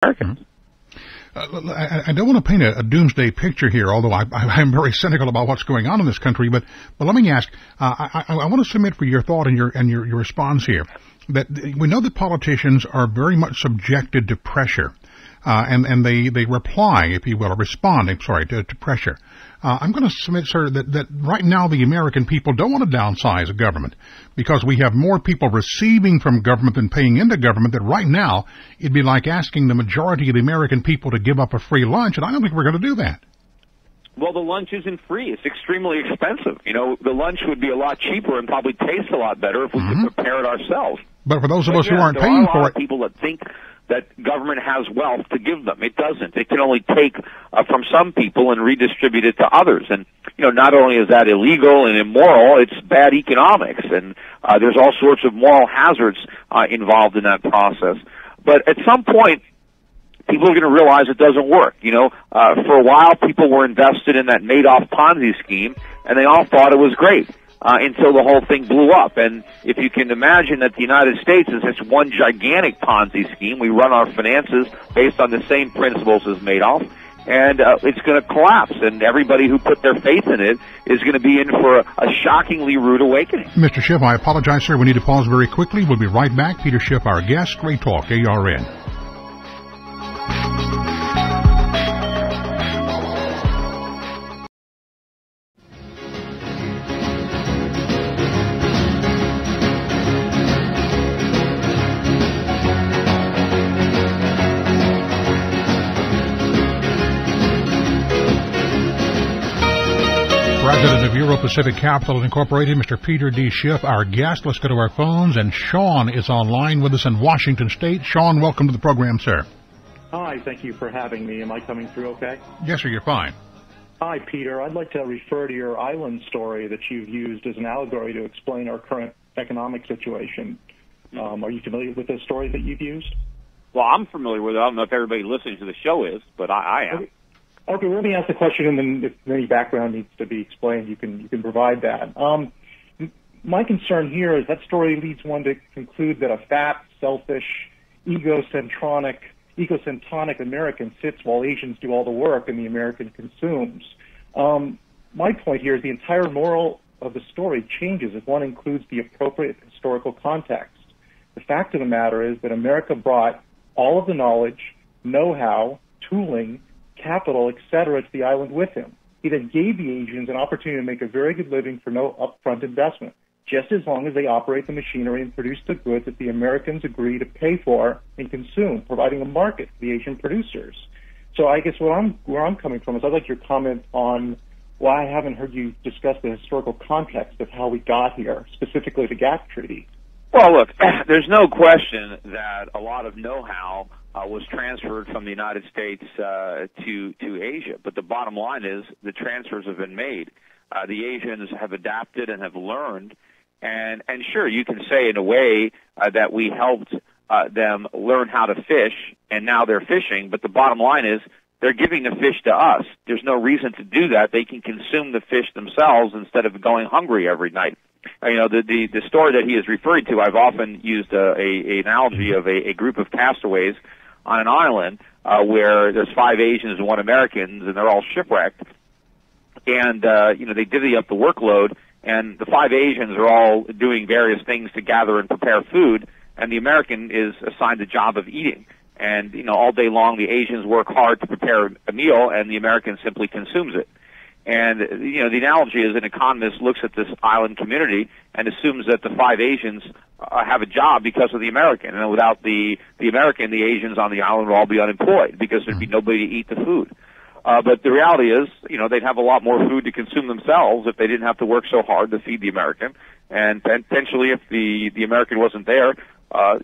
Americans. I don't want to paint a doomsday picture here, although I'm very cynical about what's going on in this country. But let me ask, I want to submit for your thought and your response here that we know that politicians are very much subjected to pressure, and they reply, if you will, or respond, to pressure. I'm going to submit, sir, that right now the American people don't want to downsize government because we have more people receiving from government than paying into government, that right now it'd be like asking the majority of the American people to give up a free lunch, and I don't think we're going to do that. Well, the lunch isn't free. It's extremely expensive. You know, the lunch would be a lot cheaper and probably taste a lot better if we could prepare it ourselves. But for those of us who aren't paying for it... people that think that government has wealth to give them. It doesn't. It can only take from some people and redistribute it to others. And, you know, not only is that illegal and immoral, it's bad economics. And there's all sorts of moral hazards involved in that process. But at some point, people are going to realize it doesn't work. You know, for a while, people were invested in that Madoff Ponzi scheme, and they all thought it was great. Until the whole thing blew up. And if you can imagine that the United States is this one gigantic Ponzi scheme, we run our finances based on the same principles as Madoff, and it's going to collapse, and everybody who put their faith in it is going to be in for a shockingly rude awakening. Mr. Schiff, I apologize, sir. We need to pause very quickly. We'll be right back. Peter Schiff, our guest. Great Talk, ARN. President of Euro Pacific Capital Incorporated, Mr. Peter D. Schiff, our guest. Let's go to our phones, and Sean is online with us in Washington State. Sean, welcome to the program, sir. Hi, thank you for having me. Am I coming through okay? Yes, sir, you're fine. Hi, Peter. I'd like to refer to your island story that you've used as an allegory to explain our current economic situation. Are you familiar with this story that you've used? Well, I'm familiar with it. I don't know if everybody listening to the show is, but I am. Okay, let me ask the question, and then if any background needs to be explained, you can provide that. My concern here is that story leads one to conclude that a fat, selfish, egocentric American sits while Asians do all the work and the American consumes. My point here is the entire moral of the story changes if one includes the appropriate historical context. The fact of the matter is that America brought all of the knowledge, know-how, tooling, capital, etc., to the island with him. He then gave the Asians an opportunity to make a very good living for no upfront investment, just as long as they operate the machinery and produce the goods that the Americans agree to pay for and consume, providing a market for the Asian producers. So I guess where I'm coming from is I'd like your comment on why I haven't heard you discuss the historical context of how we got here, specifically the GATT Treaty. Well, look, there's no question that a lot of know-how was transferred from the United States to Asia. But the bottom line is the transfers have been made. The Asians have adapted and have learned. And sure, you can say in a way that we helped them learn how to fish, and now they're fishing. But the bottom line is they're giving the fish to us. There's no reason to do that. They can consume the fish themselves instead of going hungry every night. You know, the story that he is referring to, I've often used an analogy of a group of castaways on an island where there's 5 Asians and 1 American, and they're all shipwrecked. And, you know, they divvy up the workload, and the 5 Asians are all doing various things to gather and prepare food, and the American is assigned the job of eating. And, you know, all day long the Asians work hard to prepare a meal, and the American simply consumes it. And, you know, the analogy is an economist looks at this island community and assumes that the 5 Asians have a job because of the American. And without the American, the Asians on the island would all be unemployed because there'd be nobody to eat the food. But the reality is, you know, they'd have a lot more food to consume themselves if they didn't have to work so hard to feed the American. And potentially if the American wasn't there,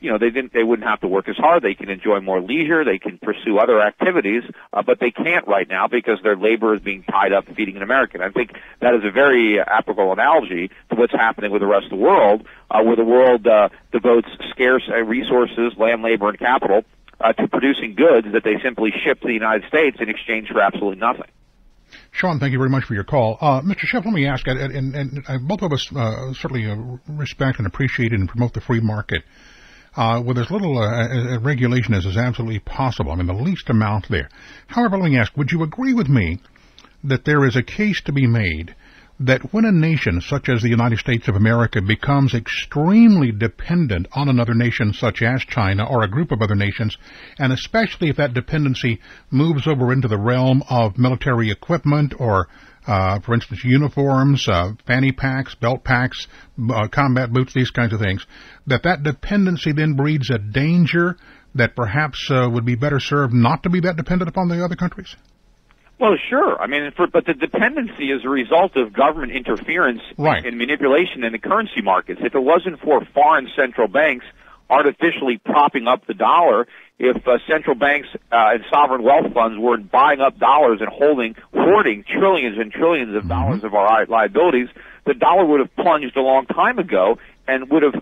you know, they wouldn't have to work as hard. They can enjoy more leisure. They can pursue other activities, but they can't right now because their labor is being tied up feeding an American. I think that is a very applicable analogy to what's happening with the rest of the world, where the world devotes scarce resources, land, labor, and capital to producing goods that they simply ship to the United States in exchange for absolutely nothing. Sean, thank you very much for your call. Mr. Schiff, let me ask, and both of us certainly respect and appreciate and promote the free market. with as little regulation as is absolutely possible. I mean, the least amount there. However, let me ask, would you agree with me that there is a case to be made that when a nation such as the United States of America becomes extremely dependent on another nation such as China or a group of other nations, and especially if that dependency moves over into the realm of military equipment or, for instance, uniforms, fanny packs, belt packs, combat boots, these kinds of things, that dependency then breeds a danger that perhaps would be better served not to be that dependent upon the other countries? Well, sure. I mean, but the dependency is a result of government interference and manipulation in the currency markets. If it wasn't for foreign central banks artificially propping up the dollar, if central banks and sovereign wealth funds were buying up dollars and hoarding trillions and trillions of dollars of our liabilities, the dollar would have plunged a long time ago and would have,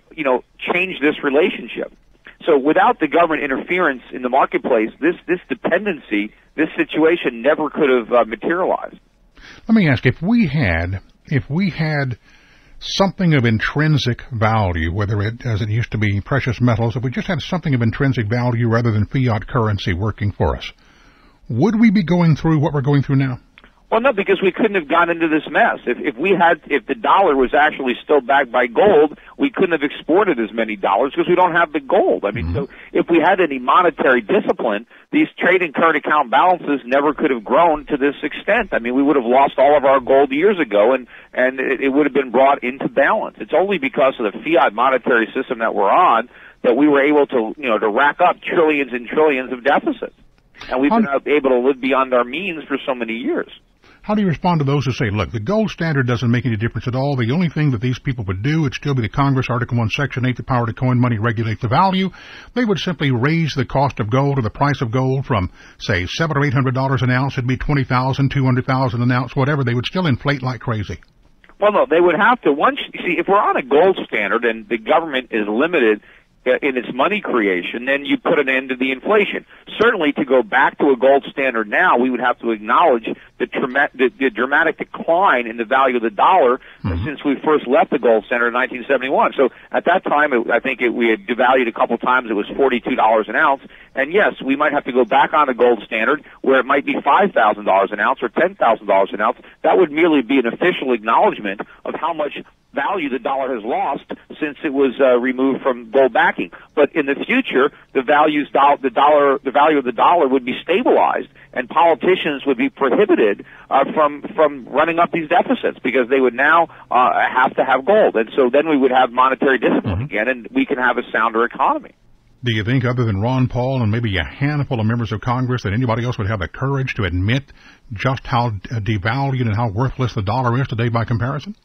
changed this relationship. So without the government interference in the marketplace, this dependency, this situation never could have materialized. Let me ask, if we had something of intrinsic value, whether it, as it used to be, precious metals, if we just had something of intrinsic value rather than fiat currency working for us, would we be going through what we're going through now? Well, no, because we couldn't have gotten into this mess. If the dollar was actually still backed by gold, we couldn't have exported as many dollars because we don't have the gold. I mean, so if we had any monetary discipline, these trade and current account balances never could have grown to this extent. I mean, we would have lost all of our gold years ago, and it would have been brought into balance. It's only because of the fiat monetary system that we're on that we were able to, to rack up trillions and trillions of deficits. And we've been able to live beyond our means for so many years. How do you respond to those who say, look, the gold standard doesn't make any difference at all. The only thing that these people would do would still be the Congress, Article 1, Section 8, the power to coin money, regulate the value. They would simply raise the cost of gold or the price of gold from, say, $700 or $800 an ounce. It'd be $20,000, $200,000 an ounce, whatever. They would still inflate like crazy. Well, no, they would have to. If we're on a gold standard and the government is limited in its money creation, then you put an end to the inflation. Certainly, to go back to a gold standard now, we would have to acknowledge the dramatic decline in the value of the dollar since we first left the gold standard in 1971. So at that time, I think we had devalued a couple times. It was $42 an ounce. And yes, we might have to go back on a gold standard where it might be $5,000 an ounce or $10,000 an ounce. That would merely be an official acknowledgement of how much value the dollar has lost since it was removed from gold backing. But in the future, the value of the dollar would be stabilized, and politicians would be prohibited from running up these deficits because they would now have to have gold, and so then we would have monetary discipline again, and we can have a sounder economy. Do you think, other than Ron Paul and maybe a handful of members of Congress, that anybody else would have the courage to admit just how devalued and how worthless the dollar is today by comparison?